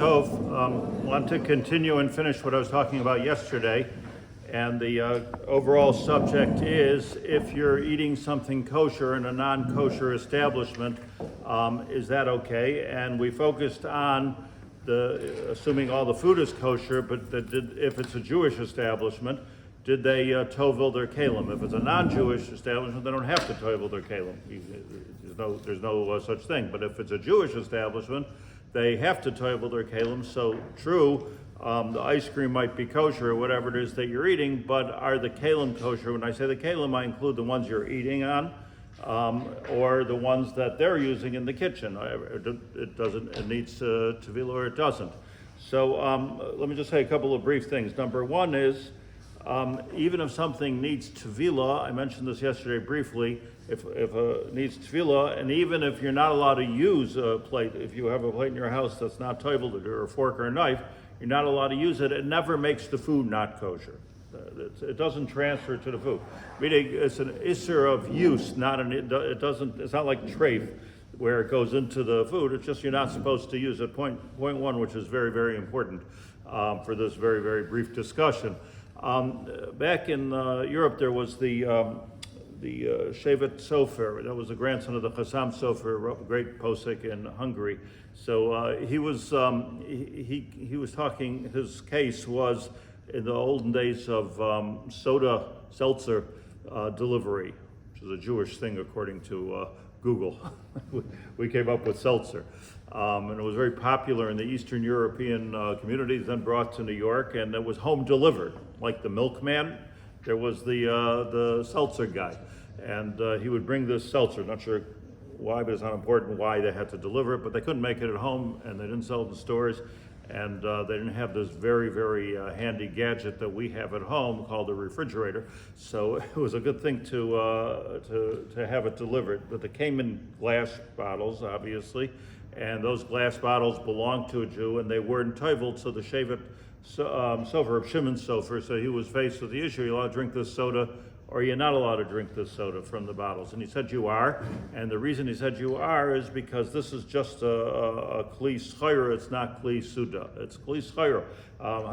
Want to continue and finish what I was talking about yesterday, and the overall subject is if you're eating something kosher in a non-kosher establishment, is that okay? And we focused on assuming all the food is kosher, but if it's a Jewish establishment, did they toivel their kelim? If it's a non-Jewish establishment, they don't have to toivel their kelim. There's no such thing. But if it's a Jewish establishment, they have to toivel their kelim. So true, the ice cream might be kosher or whatever it is that you're eating, but are the kelim kosher? When I say the kelim, I include the ones you're eating on, or the ones that they're using in the kitchen. It needs tevilat or it doesn't. So let me just say a couple of brief things. Number one is, even if something needs tevilat, I mentioned this yesterday briefly, if it needs tevilat, and even if you're not allowed to use a plate, if you have a plate in your house that's not toiveled, or a fork or a knife, you're not allowed to use it, it never makes the food not kosher. It doesn't transfer to the food. Meaning it's an isser of use, it's not like treif where it goes into the food. It's just you're not supposed to use it. Point one, which is very, very important for this very, very brief discussion. Back in Europe, there was the Shevet Sofer. That was the grandson of the Chassam Sofer, a great posek in Hungary. So he was talking. His case was in the olden days of soda seltzer delivery, which is a Jewish thing according to Google. We came up with seltzer. And it was very popular in the Eastern European communities, then brought to New York, and it was home delivered. Like the milkman, there was the seltzer guy. And he would bring this seltzer, not sure why, but it's not important why they had to deliver it, but they couldn't make it at home, and they didn't sell it in stores, and they didn't have this very, very handy gadget that we have at home called the refrigerator. So it was a good thing to have it delivered. But they came in glass bottles, obviously, and those glass bottles belonged to a Jew, and they weren't toiveled, so the Shevet Sofer of Shimon Sofer, so he was faced with the issue: you're allowed to drink this soda, or you're not allowed to drink this soda from the bottles. And he said you are, and the reason he said you are is because this is just a kli schayra, it's not kli suda. It's kli schayra.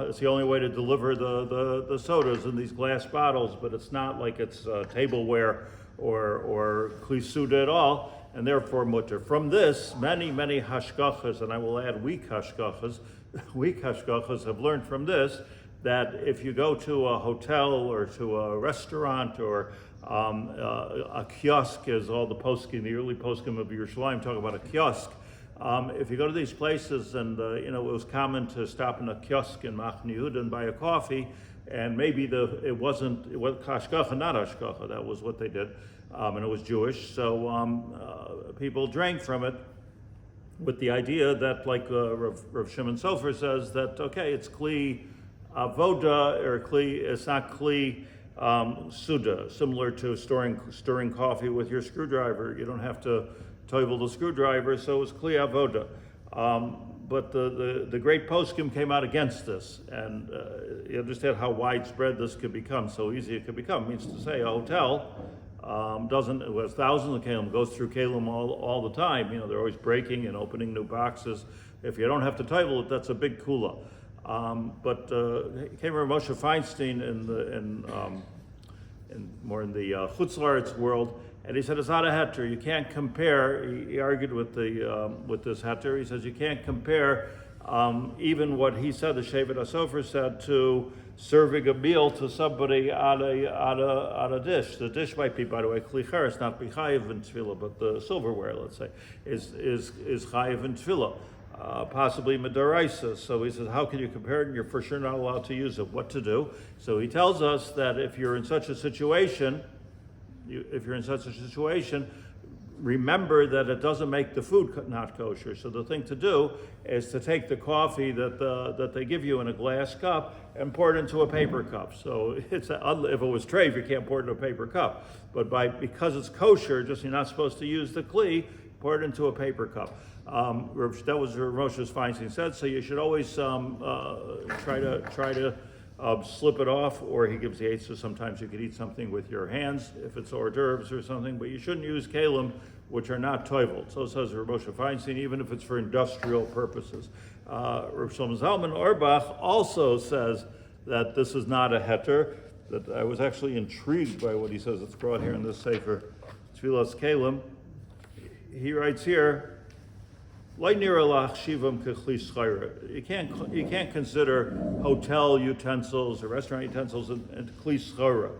It's the only way to deliver the sodas in these glass bottles, but it's not like it's tableware or kli suda at all, and therefore mutter. From this, many hashgachas, and I will add weak hashgachas have learned from this that if you go to a hotel or to a restaurant or a kiosk, as all the Poskim, the early Poskim of Yerushalayim talk about a kiosk, if you go to these places, and it was common to stop in a kiosk in Machne Yehuda and buy a coffee, and maybe it was hashgacha, not hashgacha, that was what they did, and it was Jewish, so people drank from it with the idea that, like Rav Shimon Sofer says, that okay, it's kli avoda, or kli, it's not kli suda, similar to stirring coffee with your screwdriver. You don't have to toivel the screwdriver, so it's kli avoda. But the great Poskim came out against this, and you understand how widespread this could become, so easy it could become. It means to say a hotel it has thousands of kelim, goes through kelim all the time. They're always breaking and opening new boxes. If you don't have to toivel it, that's a big kula. But came from Rabbi Feinstein in more in the Chutz La'aretz world, and he said it's not a heter. You can't compare. He argued with this heter. He says you can't compare even what he said, the Shevet HaSofer said, to serving a meal to somebody on a dish. The dish might be, by the way, kli cheres, not be chayiv in tefillah, but the silverware, let's say, is chayiv in tefillah. Possibly Midaraisa. So he says, how can you compare it? And you're for sure not allowed to use it. What to do? So he tells us that if you're in such a situation, remember that it doesn't make the food not kosher. So the thing to do is to take the coffee that they give you in a glass cup and pour it into a paper cup. So if it was treif, you can't pour it into a paper cup. But because it's kosher, you're not supposed to use the kli, pour it into a paper cup. That was what Rabbi Feinstein said. So you should always try to slip it off, or he gives the eight, so sometimes you could eat something with your hands if it's hors d'oeuvres or something, but you shouldn't use kelim which are not toivel. So says Rabbi Feinstein, even if it's for industrial purposes. Rav Shlomo Zalman Auerbach also says that this is not a heter. That I was actually intrigued by what he says. It's brought here in this sefer, Untoiveled Keilim. He writes here, you can't consider hotel utensils or restaurant utensils and kli schara.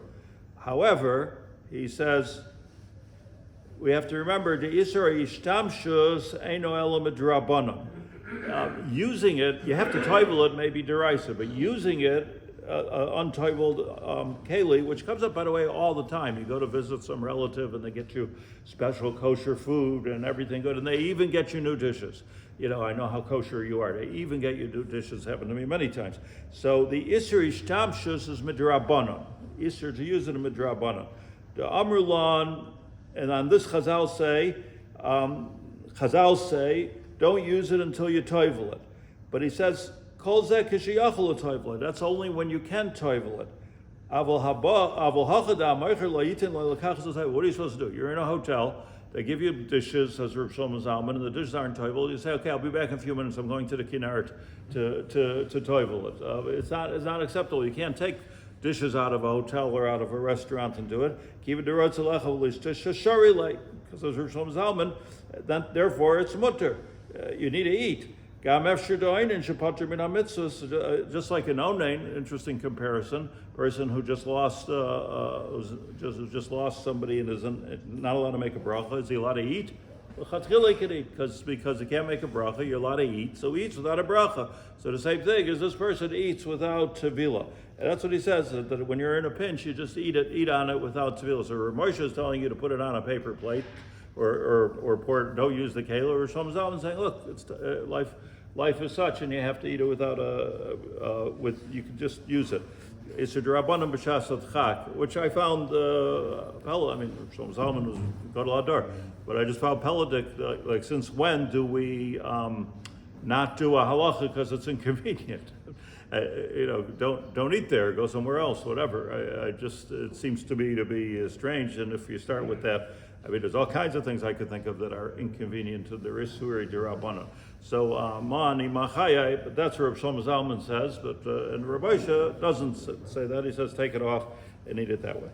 However, he says we have to remember the isur ishtamshus eino ela midrabanan. Using it, you have to toivel it, maybe derisa, but using it, untoiveled keilim, which comes up, by the way, all the time. You go to visit some relative and they get you special kosher food and everything good, and they even get you new dishes. You know, I know how kosher you are. They even get you new dishes. Happened to me many times. So the isur ishtamshus is midrabanan. Isur to use it in midrabanan. The amrulan, and on this Chazal say, don't use it until you toivel it. But he says, Kol zeh kishiyachol toivel. That's only when you can toivel it. What are you supposed to do? You're in a hotel. They give you dishes, says Rav Shlomo Zalman, and the dishes aren't toivel. You say, okay, I'll be back in a few minutes. I'm going to the kinneret to toivel it. It's not acceptable. You can't take dishes out of a hotel or out of a restaurant and do it. Because as Rav Shlomo Zalman, therefore it's mutter. You need to eat. Just like an onain, interesting comparison. Person who just lost somebody and is not allowed to make a bracha. Is he allowed to eat? Because he can't make a bracha, you're allowed to eat. So he eats without a bracha. So the same thing is this person eats without tevilat. And that's what he says, that when you're in a pinch, you just eat on it without tevilat. So Rav Moshe is telling you to put it on a paper plate, or pour it, don't use the kelim. Or Shlomo Zalman saying, look, it's life is such, and you have to eat it without you can just use it. It's a drabanan b'shas chak, which I found Shlomo Zalman was gadol hador, but I just found Peledic, like since when do we not do a halacha because it's inconvenient? Don't eat there, go somewhere else, whatever. It seems to me to be strange, and if you start with that, there's all kinds of things I could think of that are inconvenient to the Isuri Dirabana. So, Ma'ani Machayai, but that's what Rav Shlomo Zalman says, but and Rabbi Feinstein doesn't say that. He says take it off and eat it that way.